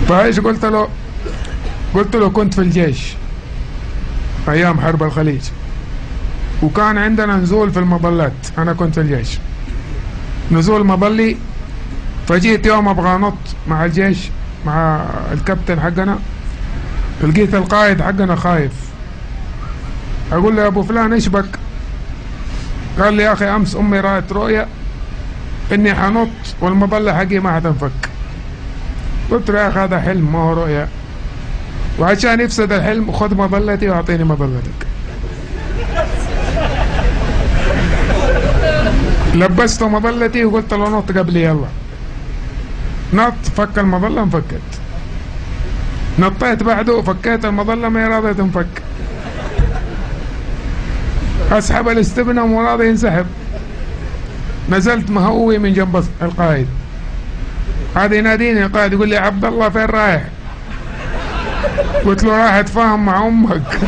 فايش قلت له؟ قلت له كنت في الجيش ايام حرب الخليج، وكان عندنا نزول في المظلات، انا كنت في الجيش نزول مظلي، فجيت يوم ابغى انط مع الجيش مع الكابتن حقنا، لقيت القائد حقنا خايف. اقول له يا ابو فلان ايش بك؟ قال لي يا اخي امس امي رأت رؤيا اني حنط والمظله حقي ما حتنفك. قلت له يا اخي هذا حلم ما هو رؤيا، وعشان يفسد الحلم خذ مظلتي واعطيني مظلتك. لبسته مظلتي وقلت له نط قبلي يلا. نط فك المظله انفكت، نطيت بعده فكيت المظله ما راضيه تنفك، اسحب الاستبنه ومو راضي ينسحب. نزلت مهوي من جنب القائد، هذا يناديني القائد يقول لي عبد الله فين رايح؟ قلت له رايح اتفاهم مع امك.